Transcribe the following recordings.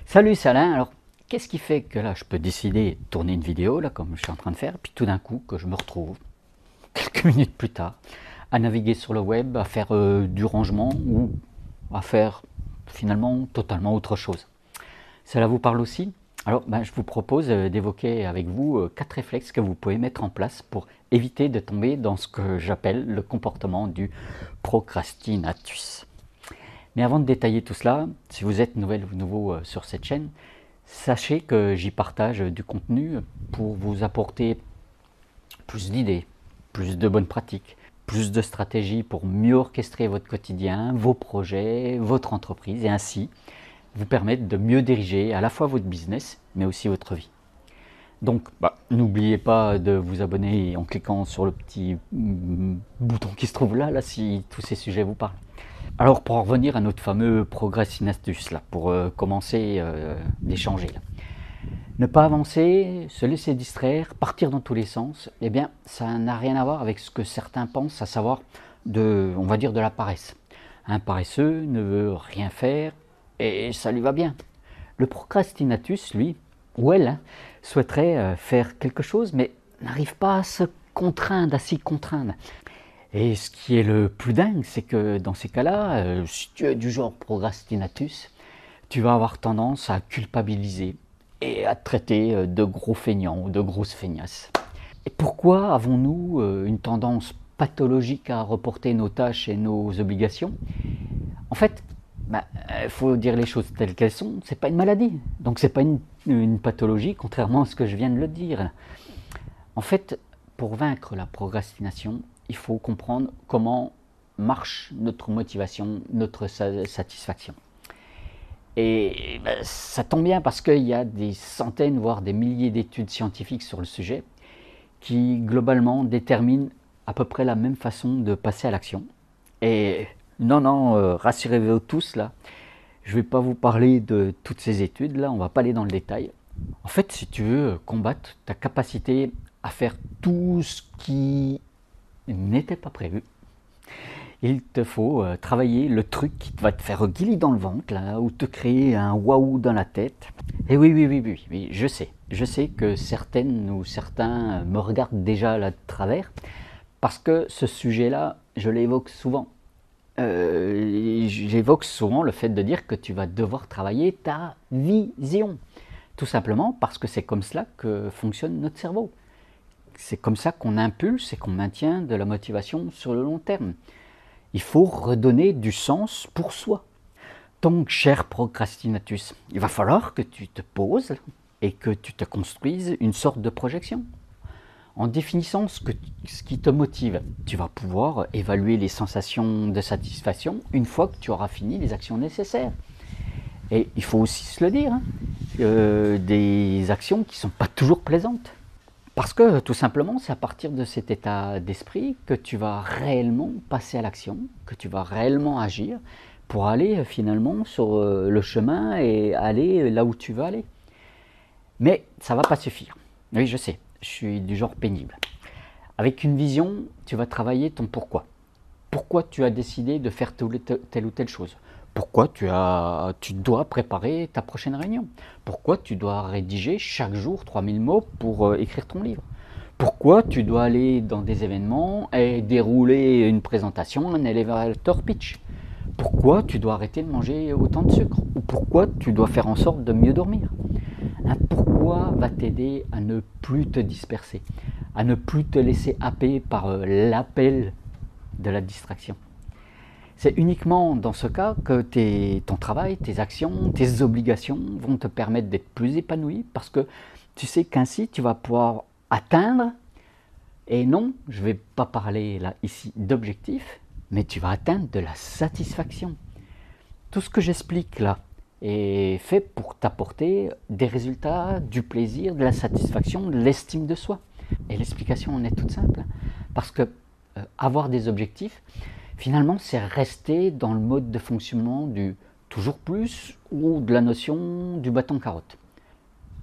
Salut, c'est Alain. Alors, qu'est-ce qui fait que là, je peux décider de tourner une vidéo, là, comme je suis en train de faire, puis tout d'un coup, que je me retrouve, quelques minutes plus tard, à naviguer sur le web, à faire du rangement ou à faire finalement totalement autre chose. Cela vous parle aussi? Alors, je vous propose d'évoquer avec vous 4 réflexes que vous pouvez mettre en place pour éviter de tomber dans ce que j'appelle le comportement du procrastinatus. Mais avant de détailler tout cela, si vous êtes nouvelle ou nouveau sur cette chaîne, sachez que j'y partage du contenu pour vous apporter plus d'idées, plus de bonnes pratiques, plus de stratégies pour mieux orchestrer votre quotidien, vos projets, votre entreprise et ainsi vous permettre de mieux diriger à la fois votre business mais aussi votre vie. Donc, n'oubliez pas de vous abonner en cliquant sur le petit bouton qui se trouve là si tous ces sujets vous parlent. Alors, pour en revenir à notre fameux procrastinatus, là, pour commencer d'échanger, là. Ne pas avancer, se laisser distraire, partir dans tous les sens, eh bien, ça n'a rien à voir avec ce que certains pensent, à savoir on va dire, de la paresse. Un paresseux ne veut rien faire et ça lui va bien. Le procrastinatus, lui, ou elle, souhaiterait faire quelque chose, mais n'arrive pas à se contraindre, à s'y contraindre. Et ce qui est le plus dingue, c'est que dans ces cas-là, si tu es du genre procrastinatus, tu vas avoir tendance à culpabiliser et à te traiter de gros feignants ou de grosses feignasses. Et pourquoi avons-nous une tendance pathologique à reporter nos tâches et nos obligations? En fait, faut dire les choses telles qu'elles sont, c'est pas une maladie, donc c'est pas une pathologie, contrairement à ce que je viens de le dire. En fait, pour vaincre la procrastination, il faut comprendre comment marche notre motivation, notre satisfaction. Et ça tombe bien parce qu'il y a des centaines, voire des milliers d'études scientifiques sur le sujet qui, globalement, déterminent à peu près la même façon de passer à l'action. Et non, rassurez-vous tous, là, je ne vais pas vous parler de toutes ces études, là, on ne va pas aller dans le détail. En fait, si tu veux combattre ta capacité à faire tout ce qui n'était pas prévu, il te faut travailler le truc qui va te faire guiler dans le ventre, là, ou te créer un waouh dans la tête. Et oui, je sais que certaines ou certains me regardent déjà là de travers, parce que ce sujet-là, je l'évoque souvent. J'évoque souvent le fait de dire que tu vas devoir travailler ta vision. Tout simplement parce que c'est comme cela que fonctionne notre cerveau. C'est comme ça qu'on impulse et qu'on maintient de la motivation sur le long terme. Il faut redonner du sens pour soi. Donc, cher procrastinatus, il va falloir que tu te poses et que tu te construises une sorte de projection. En définissant ce qui te motive, tu vas pouvoir évaluer les sensations de satisfaction une fois que tu auras fini les actions nécessaires. Et il faut aussi se le dire, des actions qui ne sont pas toujours plaisantes. Parce que tout simplement, c'est à partir de cet état d'esprit que tu vas réellement passer à l'action, que tu vas réellement agir pour aller finalement sur le chemin et aller là où tu veux aller. Mais ça ne va pas suffire. Oui, je sais, je suis du genre pénible. Avec une vision, tu vas travailler ton pourquoi. Pourquoi tu as décidé de faire telle ou telle chose? Pourquoi tu dois préparer ta prochaine réunion? Pourquoi tu dois rédiger chaque jour 3000 mots pour écrire ton livre? Pourquoi tu dois aller dans des événements et dérouler une présentation, un elevator pitch? Pourquoi tu dois arrêter de manger autant de sucre? Ou pourquoi tu dois faire en sorte de mieux dormir? Un pourquoi va t'aider à ne plus te disperser, à ne plus te laisser happer par l'appel de la distraction. C'est uniquement dans ce cas que ton travail, tes actions, tes obligations vont te permettre d'être plus épanoui parce que tu sais qu'ainsi tu vas pouvoir atteindre, et non, je ne vais pas parler là ici d'objectif, mais tu vas atteindre de la satisfaction. Tout ce que j'explique là est fait pour t'apporter des résultats, du plaisir, de la satisfaction, de l'estime de soi. Et l'explication en est toute simple, parce que avoir des objectifs, finalement, c'est rester dans le mode de fonctionnement du toujours plus ou de la notion du bâton carotte.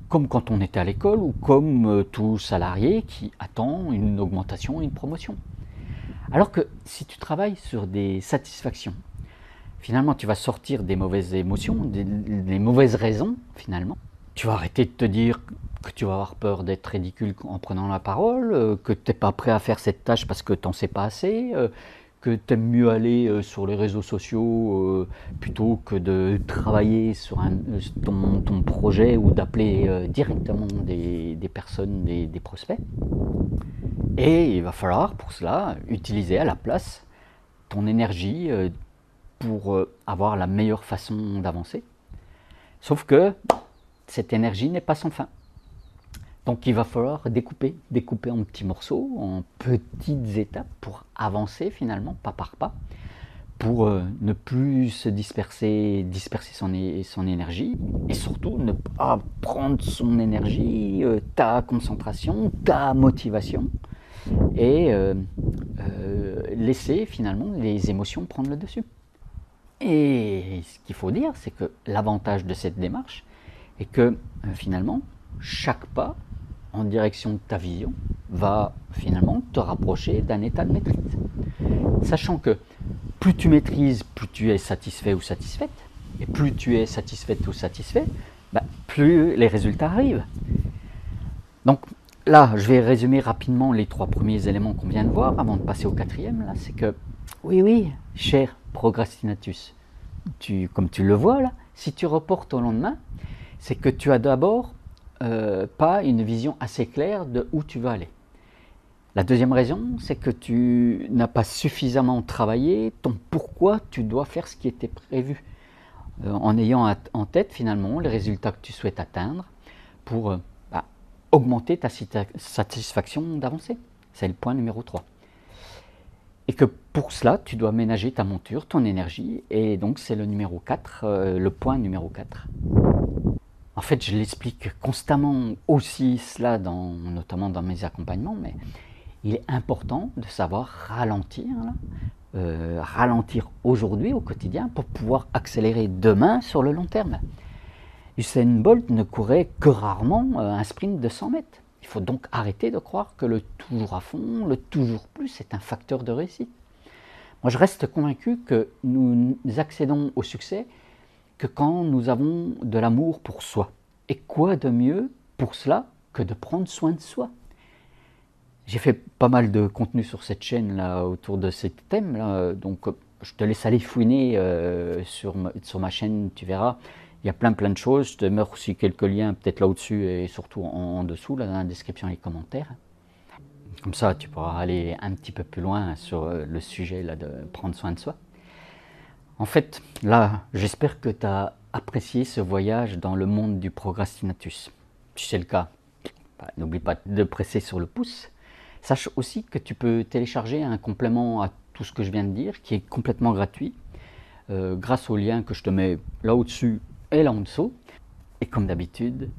Comme quand on était à l'école ou comme tout salarié qui attend une augmentation, une promotion. Alors que si tu travailles sur des satisfactions, finalement, tu vas sortir des mauvaises émotions, des mauvaises raisons, finalement. Tu vas arrêter de te dire que tu vas avoir peur d'être ridicule en prenant la parole, que tu n'es pas prêt à faire cette tâche parce que tu n'en sais pas assez, que tu aimes mieux aller sur les réseaux sociaux plutôt que de travailler sur ton projet ou d'appeler directement des personnes, des prospects. Et il va falloir pour cela utiliser à la place ton énergie pour avoir la meilleure façon d'avancer. Sauf que cette énergie n'est pas sans fin. Donc il va falloir découper en petits morceaux, en petites étapes pour avancer finalement, pas par pas, pour ne plus se disperser son énergie et surtout ne pas prendre son énergie, ta concentration, ta motivation et laisser finalement les émotions prendre le dessus. Et ce qu'il faut dire, c'est que l'avantage de cette démarche est que finalement, chaque pas en direction de ta vision va finalement te rapprocher d'un état de maîtrise. Sachant que plus tu maîtrises, plus tu es satisfait ou satisfaite, et plus tu es satisfaite ou satisfait, plus les résultats arrivent. Donc là, je vais résumer rapidement les 3 premiers éléments qu'on vient de voir avant de passer au 4e. Là, c'est que, oui, cher procrastinatus, comme tu le vois là, si tu reportes au lendemain, c'est que tu as d'abord pas une vision assez claire de où tu veux aller. La deuxième raison, c'est que tu n'as pas suffisamment travaillé ton pourquoi tu dois faire ce qui était prévu, en ayant en tête finalement les résultats que tu souhaites atteindre pour augmenter ta satisfaction d'avancer. C'est le point numéro 3. Et que pour cela, tu dois ménager ta monture, ton énergie, et donc c'est le numéro 4, le point numéro 4. En fait, je l'explique constamment aussi cela, notamment dans mes accompagnements, mais il est important de savoir ralentir, ralentir aujourd'hui au quotidien pour pouvoir accélérer demain sur le long terme. Usain Bolt ne courait que rarement un sprint de 100 mètres. Il faut donc arrêter de croire que le toujours à fond, le toujours plus est un facteur de réussite. Moi, je reste convaincu que nous accédons au succès que quand nous avons de l'amour pour soi. Et quoi de mieux pour cela que de prendre soin de soi? J'ai fait pas mal de contenu sur cette chaîne là autour de ce thème là, donc je te laisse aller fouiner sur ma chaîne, tu verras. Il y a plein de choses. Je te mets aussi quelques liens peut-être là au-dessus et surtout en dessous là dans la description et les commentaires. Comme ça, tu pourras aller un petit peu plus loin sur le sujet là, de prendre soin de soi. En fait, là, j'espère que tu as apprécié ce voyage dans le monde du procrastinatus. Si c'est le cas, n'oublie pas de presser sur le pouce. Sache aussi que tu peux télécharger un complément à tout ce que je viens de dire, qui est complètement gratuit, grâce au lien que je te mets là au-dessus et là en dessous. Et comme d'habitude,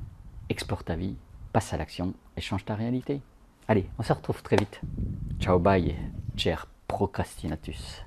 explore ta vie, passe à l'action et change ta réalité. Allez, on se retrouve très vite. Ciao, bye, cher procrastinatus.